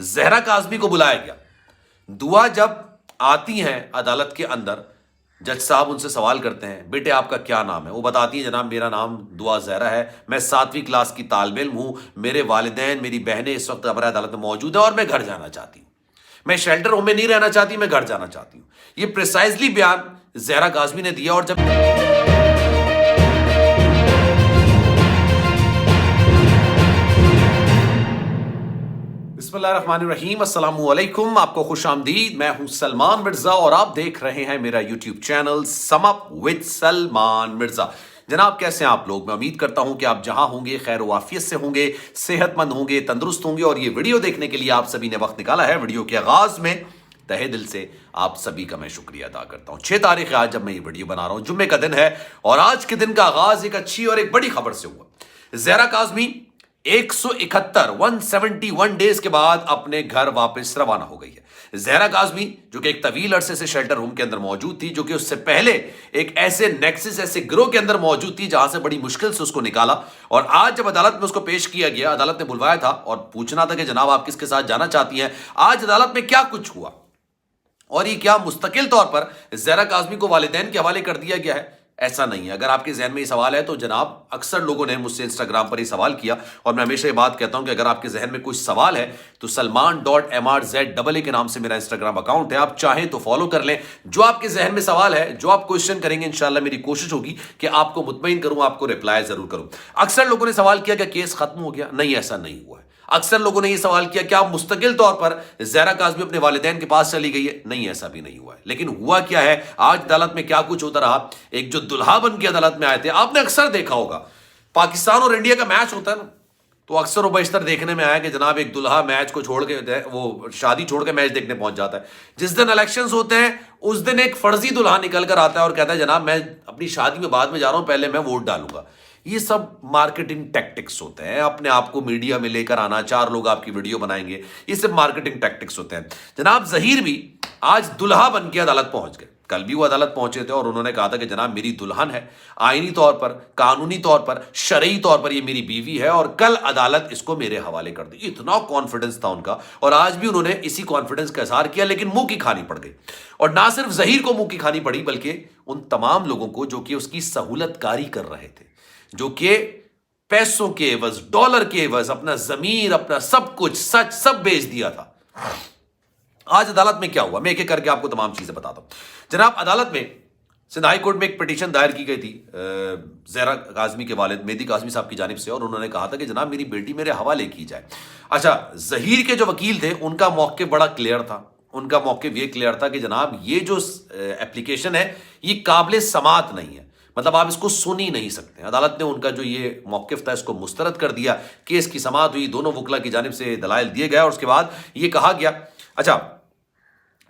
زہرا کاظمی کو بلایا گیا. دعا جب آتی ہیں عدالت کے اندر, جج صاحب ان سے سوال کرتے ہیں بیٹے آپ کا کیا نام ہے. وہ بتاتی ہیں جناب میرا نام دعا زہرا ہے, میں 7ویں کلاس کی طالب علم ہوں, میرے والدین میری بہنیں اس وقت امر عدالت میں موجود ہیں اور میں گھر جانا چاہتی ہوں, میں شیلٹر ہوم میں نہیں رہنا چاہتی, میں گھر جانا چاہتی ہوں. یہ پریسائزلی بیان زہرا کاظمی نے دیا. اور جب بسم اللہ الرحمن الرحیم, السلام علیکم, آپ کو خوش آمدید. میں ہوں سلمان مرزا اور آپ دیکھ رہے ہیں میرا YouTube channel some up with Salman Mirza. جناب کیسے ہیں آپ لوگ؟ میں امید کرتا ہوں کہ آپ جہاں ہوں گے خیر و عافیت سے ہوں گے, صحت مند ہوں گے, تندرست ہوں گے. اور یہ ویڈیو دیکھنے کے لیے آپ سبھی نے وقت نکالا ہے. ویڈیو کے آغاز میں تہہ دل سے آپ سبھی کا میں شکریہ ادا کرتا ہوں. 6 تاریخ ہے آج جب میں یہ ویڈیو بنا رہا ہوں, جمعے کا دن ہے, اور آج کے دن کا آغاز ایک اچھی اور ایک بڑی خبر سے ہوا. زہرا کاظمی 171 ڈیز کے بعد اپنے گھر واپس روانہ ہو گئی ہے. زہرا کاظمی جو کہ ایک طویل عرصے سے شیلٹر ہوم کے اندر موجود تھی, جو کہ اس سے پہلے ایک ایسے نیکسس ایسے گروہ کے اندر موجود تھی جہاں سے بڑی مشکل سے اس کو نکالا, اور آج جب عدالت میں اس کو پیش کیا گیا, عدالت نے بلوایا تھا اور پوچھنا تھا کہ جناب آپ کس کے ساتھ جانا چاہتی ہیں. آج عدالت میں کیا کچھ ہوا اور یہ کیا مستقل طور پر زہرا کاظمی کو والدین کے حوالے کر دیا گیا ہے؟ ایسا نہیں ہے. اگر آپ کے ذہن میں یہ سوال ہے تو جناب اکثر لوگوں نے مجھ سے انسٹاگرام پر یہ سوال کیا, اور میں ہمیشہ یہ بات کہتا ہوں کہ اگر آپ کے ذہن میں کوئی سوال ہے تو سلمان.mrza کے نام سے میرا انسٹاگرام اکاؤنٹ ہے, آپ چاہیں تو فالو کر لیں. جو آپ کے ذہن میں سوال ہے, جو آپ کوشچن کریں گے, انشاءاللہ میری کوشش ہوگی کہ آپ کو مطمئن کروں, آپ کو رپلائی ضرور کروں. اکثر لوگوں نے سوال کیا کہ کیس ختم ہو گیا. نہیں, ایسا نہیں ہوا ہے. اکثر لوگوں نے یہ سوال کیا کہ آپ مستقل طور پر زہرا کاظمی اپنے والدین کے پاس چلی گئی ہے. نہیں, ایسا بھی نہیں ہوا ہے. لیکن ہوا کیا ہے, آج عدالت میں کیا کچھ ہوتا رہا. ایک جو دلہا بن کے عدالت میں آئے تھے, آپ نے اکثر دیکھا ہوگا پاکستان اور انڈیا کا میچ ہوتا ہے نا, تو اکثر و بیشتر دیکھنے میں آیا کہ جناب ایک دلہا میچ کو چھوڑ کے, وہ شادی چھوڑ کے میچ دیکھنے پہنچ جاتا ہے. جس دن الیکشنز ہوتے ہیں اس دن ایک فرضی دلہا نکل کر آتا ہے اور کہتا ہے جناب میں اپنی شادی میں بعد میں جا رہا ہوں, پہلے میں ووٹ ڈالوں گا. یہ سب مارکیٹنگ ٹیکٹکس ہوتے ہیں. اپنے آپ کو میڈیا میں لے کر آنا, 4 لوگ آپ کی ویڈیو بنائیں گے, یہ سب مارکیٹنگ ٹیکٹکس ہوتے ہیں. جناب ظہیر بھی آج دلہا بن کے عدالت پہنچ گئے. کل بھی وہ عدالت پہنچے تھے اور انہوں نے کہا تھا کہ جناب میری دلہن ہے, آئینی طور پر, قانونی طور پر, شرعی طور پر یہ میری بیوی ہے, اور کل عدالت اس کو میرے حوالے کر دی. اتنا کانفیڈنس تھا ان کا, اور آج بھی انہوں نے اسی کانفیڈنس کا اظہار کیا, لیکن منہ کی کھانی پڑ گئی. اور نہ صرف ظہیر کو منہ کی کھانی پڑی, بلکہ ان تمام لوگوں کو جو کہ اس کی سہولت کاری کر رہے تھے, جو کہ پیسوں کے عوض, ڈالر کے عوض اپنا ضمیر, اپنا سب کچھ, سچ سب بیچ دیا تھا. آج عدالت میں کیا ہوا, میں ایک ایک کر کے آپ کو تمام چیزیں بتاتا ہوں. جناب عدالت میں سندھ ہائی کورٹ میں ایک پٹیشن دائر کی گئی تھی زہرا کاظمی کے والد مہدی کاظمی صاحب کی جانب سے, اور انہوں نے کہا تھا کہ جناب میری بیٹی میرے حوالے کی جائے. اچھا, ظہیر کے جو وکیل تھے ان کا موقف بڑا کلیئر تھا. ان کا موقف یہ کلیئر تھا کہ جناب یہ جو اپلیکیشن ہے یہ قابل سماعت نہیں ہے, مطلب آپ اس کو سن ہی نہیں سکتے. عدالت نے ان کا جو یہ موقف تھا اس کو مسترد کر دیا. کیس کی سماعت ہوئی, دونوں وکلا کی جانب سے دلائل دیے گئے, اور اس کے بعد یہ کہا گیا. اچھا,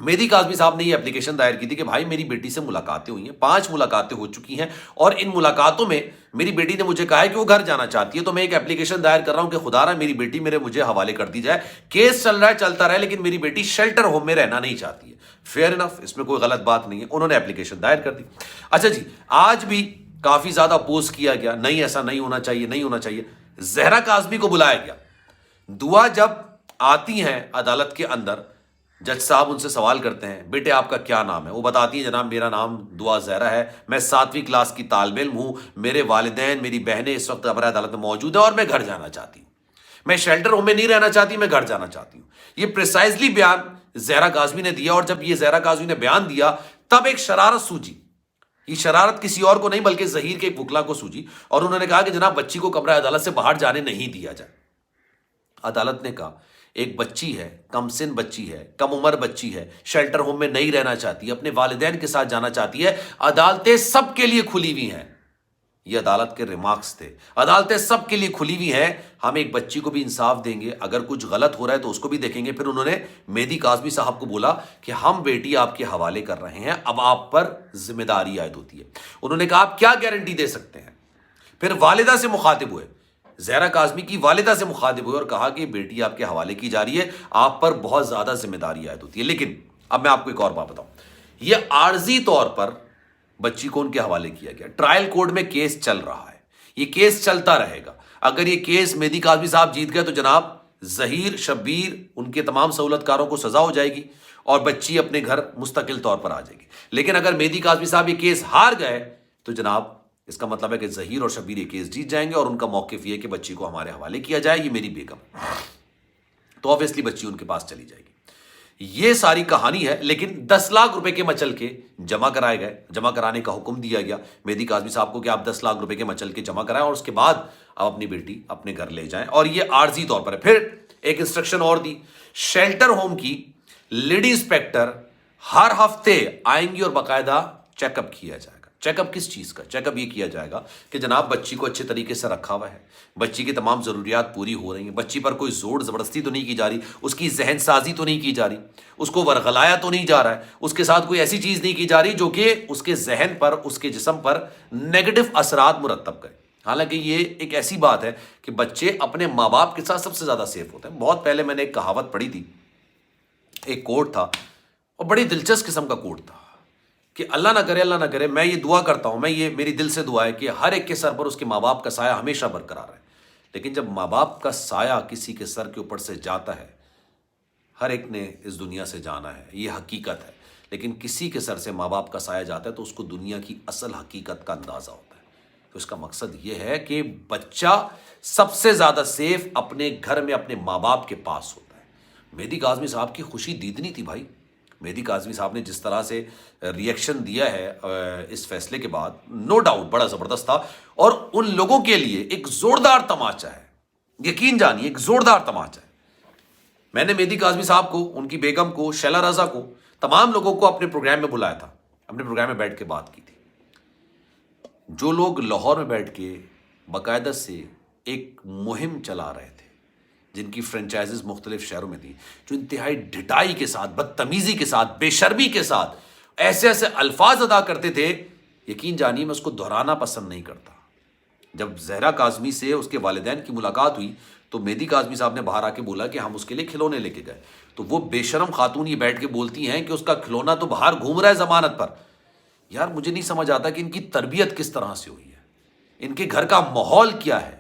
مہدی کاظمی صاحب نے یہ اپلیکیشن دائر کی تھی کہ بھائی میری بیٹی سے ملاقاتیں ہوئی ہیں, 5 ملاقاتیں ہو چکی ہیں, اور ان ملاقاتوں میں میری بیٹی نے مجھے کہا ہے کہ وہ گھر جانا چاہتی ہے. تو میں ایک اپلیکیشن دائر کر رہا ہوں کہ خدا را میری بیٹی مجھے حوالے کر دی جائے. کیس چل رہا ہے, چلتا رہے, لیکن میری بیٹی شیلٹر ہوم میں رہنا نہیں چاہتی ہے. فیئر انف, اس میں کوئی غلط بات نہیں ہے. انہوں نے اپلیکیشن دائر کر دی. اچھا جی, آج بھی کافی زیادہ اپوز کیا گیا, نہیں ایسا نہیں ہونا چاہیے, نہیں ہونا چاہیے. زہرا کاظمی کو بلایا گیا. دعا جب آتی ہیں عدالت کے اندر, جج صاحب ان سے سوال کرتے ہیں بیٹے آپ کا کیا نام ہے. وہ بتاتی ہیں جناب میرا نام دعا زہرا ہے, میں 7ویں کلاس کی طالب علم ہوں, میرے والدین میری بہنیں اس وقت امر عدالت میں موجود ہیں اور میں گھر جانا چاہتی ہوں, میں شیلٹر ہوم میں نہیں رہنا چاہتی, میں گھر جانا چاہتی ہوں. یہ پریسائزلی بیان زہرا کاظمی نے دیا, اور جب یہ زہرا کاظمی نے بیان دیا تب ایک شرارت سوجی. یہ شرارت کسی اور کو نہیں بلکہ ظہیر کے ایک وکلا کو سوجی, اور انہوں نے کہا کہ جناب بچی کو کمرہ عدالت سے باہر جانے نہیں دیا جائے. عدالت نے کہا ایک بچی ہے, کم سن بچی ہے, کم عمر بچی ہے, شیلٹر ہوم میں نہیں رہنا چاہتی, اپنے والدین کے ساتھ جانا چاہتی ہے, عدالتیں سب کے لیے کھلی ہوئی ہیں. یہ عدالت کے ریمارکس تھے. عدالتیں سب کے لیے کھلی ہوئی ہیں, ہم ایک بچی کو بھی انصاف دیں گے, اگر کچھ غلط ہو رہا ہے تو اس کو بھی دیکھیں گے. پھر انہوں نے مہدی کاظمی صاحب کو بولا کہ ہم بیٹی آپ کے حوالے کر رہے ہیں, اب آپ پر ذمہ داری عائد ہوتی ہے. انہوں نے کہا آپ کیا گارنٹی دے سکتے ہیں. پھر والدہ سے مخاطب ہوئے, زہرا کاظمی کی والدہ سے مخاطب ہوئے اور کہا کہ بیٹی آپ کے حوالے کی جا رہی ہے, آپ پر بہت زیادہ ذمہ داری عائد ہوتی ہے. لیکن اب میں آپ کو ایک اور بات بتاؤں, یہ عارضی طور پر بچی کو ان کے حوالے کیا گیا. ٹرائل کورٹ میں کیس چل رہا ہے, یہ کیس چلتا رہے گا. اگر یہ کیس مہدی کاظمی صاحب جیت گئے تو جناب ظہیر شبیر ان کے تمام سہولت کاروں کو سزا ہو جائے گی اور بچی اپنے گھر مستقل طور پر آ جائے گی. لیکن اگر مہدی کاظمی صاحب یہ کیس ہار گئے تو جناب اس کا مطلب ہے کہ ظہیر اور شبیر یہ کیس جیت جائیں گے اور ان کا موقف یہ ہے کہ بچی کو ہمارے حوالے کیا جائے, یہ میری بیگم, تو آبویسلی بچی ان کے پاس چلی جائے گی. یہ ساری کہانی ہے. لیکن 10 لاکھ روپے کے مچل کے جمع کرائے گئے, جمع کرانے کا حکم دیا گیا مہدی کاظمی صاحب کو کہ آپ 10 لاکھ روپے کے مچل کے جمع کرائیں اور اس کے بعد آپ اپنی بیٹی اپنے گھر لے جائیں. اور یہ عارضی طور پر ہے. پھر ایک انسٹرکشن اور دی, شیلٹر ہوم کی لیڈی انسپیکٹر ہر ہفتے آئیں گی اور باقاعدہ چیک اپ کیا جائے گا. چیک اپ کس چیز کا؟ چیک اپ یہ کیا جائے گا کہ جناب بچی کو اچھے طریقے سے رکھا ہوا ہے, بچی کی تمام ضروریات پوری ہو رہی ہیں, بچی پر کوئی زور زبردستی تو نہیں کی جا رہی, اس کی ذہن سازی تو نہیں کی جا رہی, اس کو ورغلایا تو نہیں جا رہا ہے, اس کے ساتھ کوئی ایسی چیز نہیں کی جا رہی جو کہ اس کے ذہن پر, اس کے جسم پر نیگیٹو اثرات مرتب کرے. حالانکہ یہ ایک ایسی بات ہے کہ بچے اپنے ماں باپ کے ساتھ سب سے زیادہ سیف ہوتے ہیں. بہت پہلے میں نے ایک کہاوت پڑھی تھی, ایک کوٹ تھا اور بڑی دلچسپ قسم کا کوٹ تھا کہ اللہ نہ کرے میں یہ دعا کرتا ہوں, یہ میری دل سے دعا ہے کہ ہر ایک کے سر پر اس کے ماں باپ کا سایہ ہمیشہ برقرار رہے. لیکن جب ماں باپ کا سایہ کسی کے سر کے اوپر سے جاتا ہے, ہر ایک نے اس دنیا سے جانا ہے, یہ حقیقت ہے, لیکن کسی کے سر سے ماں باپ کا سایہ جاتا ہے تو اس کو دنیا کی اصل حقیقت کا اندازہ ہوتا ہے. تو اس کا مقصد یہ ہے کہ بچہ سب سے زیادہ سیف اپنے گھر میں اپنے ماں باپ کے پاس ہوتا ہے. مہدی کاظمی صاحب کی خوشی دیدنی تھی بھائی. مہدی کاظمی صاحب نے جس طرح سے ریئیکشن دیا ہے اس فیصلے کے بعد, نو ڈاؤٹ بڑا زبردست تھا, اور ان لوگوں کے لیے ایک زوردار تماچا ہے, یقین جانیے ایک زوردار تماچا ہے. میں نے مہدی کاظمی صاحب کو, ان کی بیگم کو, شیلا رضا کو, تمام لوگوں کو اپنے پروگرام میں بلایا تھا, اپنے پروگرام میں بیٹھ کے بات کی تھی. جو لوگ لاہور میں بیٹھ کے باقاعدہ سے ایک مہم چلا رہے تھے, جن کی فرنچائزز مختلف شہروں میں تھی, جو انتہائی ڈھٹائی کے ساتھ, بدتمیزی کے ساتھ, بے شرمی کے ساتھ ایسے ایسے الفاظ ادا کرتے تھے, یقین جانیے میں اس کو دہرانا پسند نہیں کرتا. جب زہرا کاظمی سے اس کے والدین کی ملاقات ہوئی تو مہدی کاظمی صاحب نے باہر آ کے بولا کہ ہم اس کے لیے کھلونے لے کے گئے. تو وہ بے شرم خاتون یہ بیٹھ کے بولتی ہیں کہ اس کا کھلونا تو باہر گھوم رہا ہے ضمانت پر. یار مجھے نہیں سمجھ آتا کہ ان کی تربیت کس طرح سے ہوئی ہے, ان کے گھر کا ماحول کیا ہے.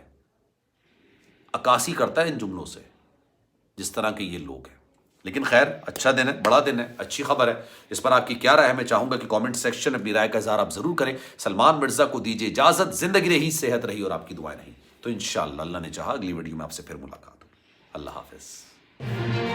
عکاسی کرتا ہے ان جملوں سے جس طرح کے یہ لوگ ہیں. لیکن خیر, اچھا دن ہے, بڑا دن ہے, اچھی خبر ہے. اس پر آپ کی کیا رائے ہے؟ میں چاہوں گا کہ کامنٹ سیکشن میں اپنی رائے کا اظہار آپ ضرور کریں. سلمان مرزا کو دیجیے اجازت, زندگی رہی, صحت رہی اور آپ کی دعائیں رہی. تو انشاءاللہ اللہ نے چاہا اگلی ویڈیو میں آپ سے پھر ملاقات ہو. اللہ حافظ.